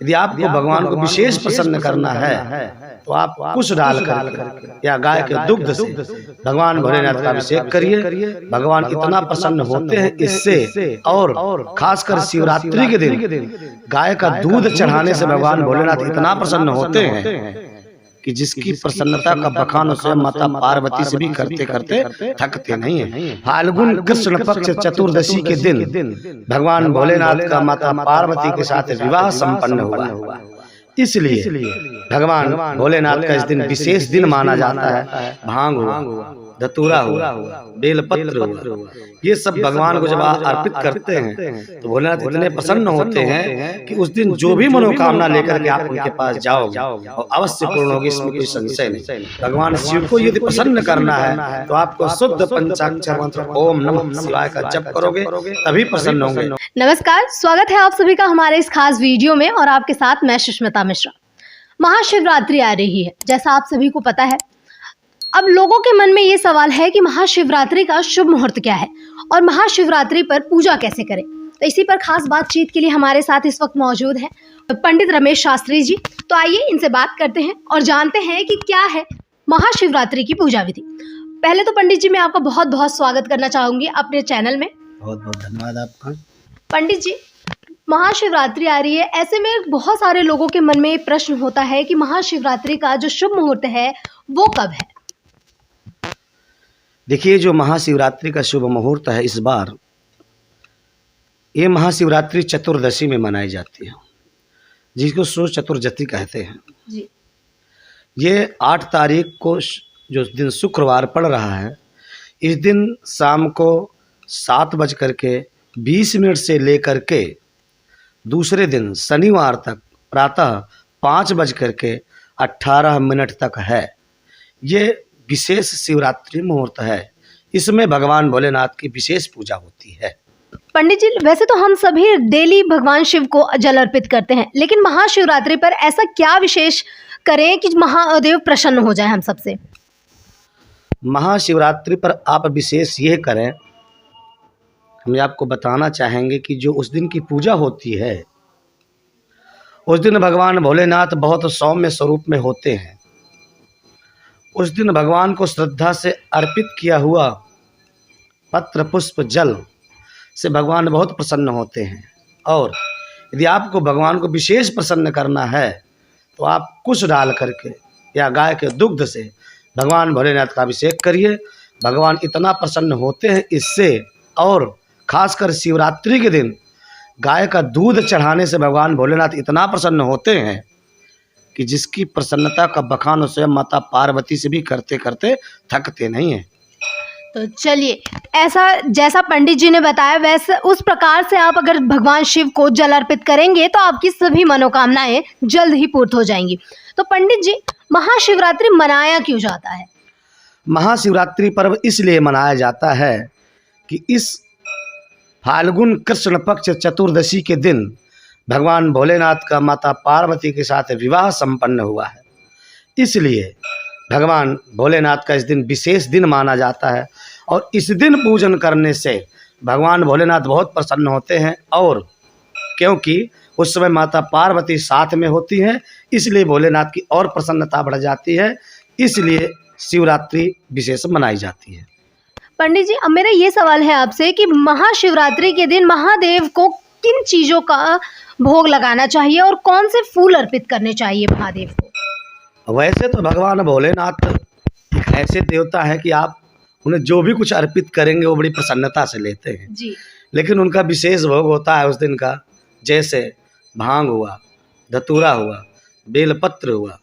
यदि आपको भगवान को विशेष प्रसन्न करना है तो आप कुश डाल कर या गाय के दुग्ध से भगवान भोलेनाथ का अभिषेक करिए। भगवान इतना प्रसन्न होते हैं इससे, और खासकर शिवरात्रि के दिन गाय का दूध चढ़ाने से भगवान भोलेनाथ इतना प्रसन्न होते हैं कि जिसकी प्रसन्नता का बखान स्वयं माता पार्वती से भी करते करते थकते नहीं है। फाल्गुन कृष्ण पक्ष चतुर्दशी के दिन भगवान भोलेनाथ का माता पार्वती के साथ विवाह संपन्न हुआ। इसलिए भगवान भोलेनाथ का इस दिन विशेष दिन माना जाता है। भांग हुआ, धतूरा हुआ, बेलपत्र हुआ, ये सब भगवान को जब अर्पित करते हैं तो भोलेनाथ इतने प्रसन्न होते हैं कि उस दिन जो भी मनोकामना लेकर के आप उनके पास जाओगे और अवश्य पूर्ण होगी, इसमें कोई संशय नहीं। भगवान शिव को यदि प्रसन्न करना है तो आपको शुद्ध पंचाक्षर मंत्र ओम नमः शिवाय का जप करोगे तभी प्रसन्न होंगे। नमस्कार, स्वागत है आप सभी का हमारे इस खास वीडियो में और आपके साथ मैं सुष्मिता मिश्रा। महाशिवरात्रि आ रही है, जैसा आप सभी को पता है। अब लोगों के मन में ये सवाल है कि महाशिवरात्रि का शुभ मुहूर्त क्या है और महाशिवरात्रि पर पूजा कैसे करें। तो इसी पर खास बातचीत के लिए हमारे साथ इस वक्त मौजूद हैं पंडित रमेश शास्त्री जी। तो आइए इनसे बात करते हैं और जानते हैं कि क्या है महाशिवरात्रि की पूजा विधि। पहले तो पंडित जी मैं आपका बहुत बहुत स्वागत करना चाहूंगी अपने चैनल में। बहुत बहुत धन्यवाद आपका। पंडित जी, महाशिवरात्रि आ रही है, ऐसे में बहुत सारे लोगों के मन में प्रश्न होता है कि महाशिवरात्रि का जो शुभ मुहूर्त है वो कब है। देखिए, जो महाशिवरात्रि का शुभ मुहूर्त है इस बार ये महाशिवरात्रि चतुर्दशी में मनाई जाती है, जिसको सो चतुर्दशी कहते हैं जी। ये 8 तारीख को जो दिन शुक्रवार पड़ रहा है, इस दिन शाम को 7:20 से लेकर के दूसरे दिन शनिवार तक प्रातः 5:18 तक है। ये विशेष शिवरात्रि मुहूर्त है। इसमें भगवान भोलेनाथ की विशेष पूजा होती है। पंडित जी, वैसे तो हम सभी डेली भगवान शिव को जल अर्पित करते हैं, लेकिन महाशिवरात्रि पर ऐसा क्या विशेष करें कि महादेव प्रसन्न हो जाए हम सबसे। महाशिवरात्रि पर आप विशेष ये करें, हम आपको बताना चाहेंगे कि जो उस दिन की पूजा होती है उस दिन भगवान भोलेनाथ बहुत सौम्य स्वरूप में होते हैं। उस दिन भगवान को श्रद्धा से अर्पित किया हुआ पत्र पुष्प जल से भगवान बहुत प्रसन्न होते हैं। और यदि आपको भगवान को विशेष प्रसन्न करना है तो आप कुश डाल करके या गाय के दुग्ध से भगवान भोलेनाथ का अभिषेक करिए। भगवान इतना प्रसन्न होते हैं इससे, और खासकर शिवरात्रि के दिन गाय का दूध चढ़ाने से भगवान भोलेनाथ इतना प्रसन्न होते हैं कि जिसकी प्रसन्नता का बखान स्वयं माता पार्वती से भी करते करते थकते नहीं है। तो चलिए, ऐसा जैसा पंडित जी ने बताया वैसे उस प्रकार से आप अगर भगवान शिव को जल अर्पित करेंगे तो आपकी सभी मनोकामनाएं जल्द ही पूर्ण हो जाएंगी। तो पंडित जी, महाशिवरात्रि मनाया क्यों जाता है। महाशिवरात्रि पर्व इसलिए मनाया जाता है कि इस फाल्गुन कृष्ण पक्ष चतुर्दशी के दिन भगवान भोलेनाथ का माता पार्वती के साथ विवाह संपन्न हुआ है। इसलिए भगवान भोलेनाथ का इस दिन विशेष दिन माना जाता है और इस दिन पूजन करने से भगवान भोलेनाथ बहुत प्रसन्न होते हैं। और क्योंकि उस समय माता पार्वती साथ में होती हैं, इसलिए भोलेनाथ की और प्रसन्नता बढ़ जाती है। इसलिए शिवरात्रि विशेष मनाई जाती है। पंडित जी, अब मेरा ये सवाल है आपसे कि महाशिवरात्रि के दिन महादेव को किन चीज़ों का भोग लगाना चाहिए और कौन से फूल अर्पित करने चाहिए महादेव को। वैसे तो भगवान भोलेनाथ एक ऐसे देवता है कि आप उन्हें जो भी कुछ अर्पित करेंगे वो बड़ी प्रसन्नता से लेते हैं जी। लेकिन उनका विशेष भोग होता है उस दिन का, जैसे भांग हुआ, धतूरा हुआ, बेलपत्र हुआ,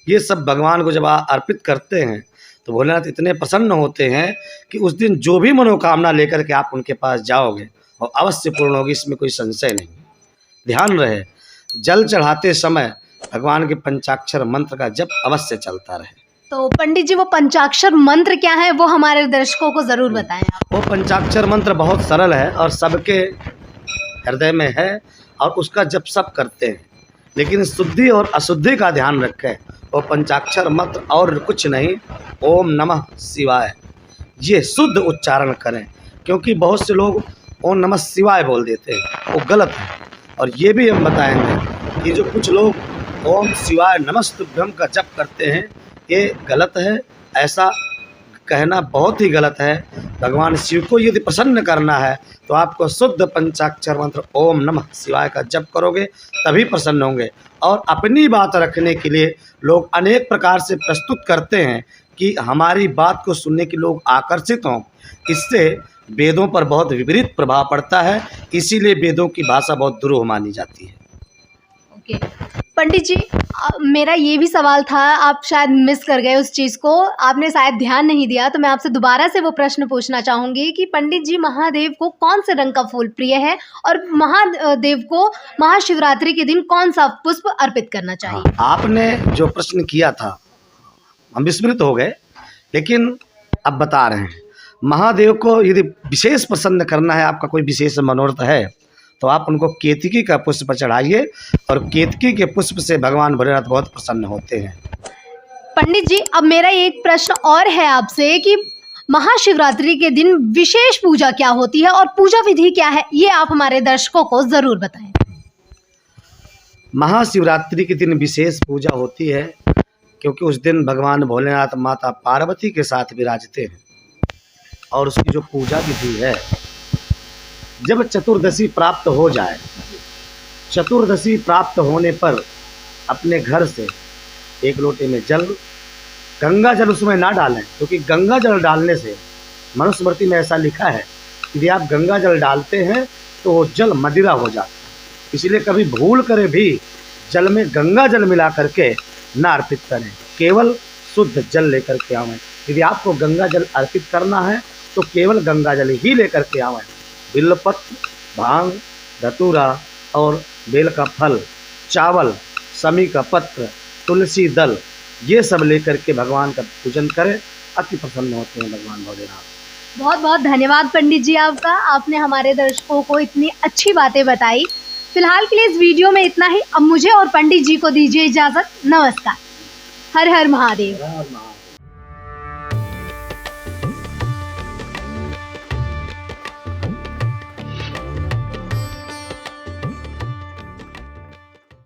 ये सब भगवान को जब आप अर्पित करते हैं तो भोलेनाथ इतने प्रसन्न होते हैं कि उस दिन जो भी मनोकामना लेकर के आप उनके पास जाओगे और अवश्य पूर्ण होगी, इसमें कोई संशय नहीं। ध्यान रहे, जल चढ़ाते समय भगवान के पंचाक्षर मंत्र का जप अवश्य चलता रहे। तो पंडित जी, वो पंचाक्षर मंत्र क्या है वो हमारे दर्शकों को जरूर बताएं आप। वो पंचाक्षर मंत्र बहुत सरल है और सबके हृदय में है और उसका जप सब करते हैं, लेकिन शुद्धि और अशुद्धि का ध्यान रखें। वो पंचाक्षर मंत्र और कुछ नहीं, ओम नमः शिवाय, ये शुद्ध उच्चारण करें। क्योंकि बहुत से लोग ओम नमः शिवाय बोल देते हैं, वो गलत है। और ये भी हम बताएंगे कि जो कुछ लोग ओम शिवाय नमस्तुभ्यम का जप करते हैं, ये गलत है। ऐसा कहना बहुत ही गलत है। भगवान शिव को यदि प्रसन्न करना है तो आपको शुद्ध पंचाक्षर मंत्र ओम नमः शिवाय का जप करोगे तभी प्रसन्न होंगे। और अपनी बात रखने के लिए लोग अनेक प्रकार से प्रस्तुत करते हैं कि हमारी बात को सुनने के लोग आकर्षित हों। इससे वेदों पर बहुत विपरीत प्रभाव पड़ता है, इसीलिए वेदों की भाषा बहुत दुरूह मानी जाती है। ओके पंडित जी, मेरा ये भी सवाल था, आप शायद मिस कर गए उस चीज़ को, आपने शायद ध्यान नहीं दिया, तो मैं आपसे दोबारा से वो प्रश्न पूछना चाहूँगी कि पंडित जी, महादेव को कौन से रंग का फूल प्रिय है और महादेव को महाशिवरात्रि के दिन कौन सा पुष्प अर्पित करना चाहिए? हाँ, आपने जो प्रश्न किया था हम विस्मृत हो गए, लेकिन अब बता रहे हैं। महादेव को यदि विशेष प्रसन्न करना है, आपका कोई विशेष मनोरथ है, तो आप उनको केतकी का पुष्प चढ़ाइए और केतकी के पुष्प से भगवान भोलेनाथ बहुत प्रसन्न होते हैं। पंडित जी, अब मेरा एक प्रश्न और है आपसे कि महाशिवरात्रि के दिन विशेष पूजा क्या होती है और पूजा विधि क्या है, ये आप हमारे दर्शकों को जरूर बताएं। महाशिवरात्रि के दिन विशेष पूजा होती है क्योंकि उस दिन भगवान भोलेनाथ माता पार्वती के साथ विराजते हैं। और उसकी जो पूजा विधि है, जब चतुर्दशी प्राप्त हो जाए, चतुर्दशी प्राप्त होने पर अपने घर से एक लोटे में जल, गंगा जल उसमें ना डालें, क्योंकि गंगा जल डालने से मनुस्मृति में ऐसा लिखा है कि यदि आप गंगा जल डालते हैं तो वो जल मदिरा हो जाता है। इसलिए कभी भूल कर भी जल में गंगा जल मिला करके ना अर्पित करें, केवल शुद्ध जल लेकर के आवें। यदि आपको गंगा जल अर्पित करना है तो केवल गंगा जल ही लेकर के आवें। बिल्वपत्र, भांग, धतूरा और बेल का फल, चावल, समी का पत्र, तुलसी दल, ये सब लेकर के भगवान का पूजन करें, अति प्रसन्न होते हैं भगवान भोलेनाथ। बहुत बहुत धन्यवाद पंडित जी आपका, आपने हमारे दर्शकों को इतनी अच्छी बातें बताई। फिलहाल के लिए इस वीडियो में इतना ही। अब मुझे और पंडित जी को दीजिए इजाज़त। नमस्कार। हर हर महादेव।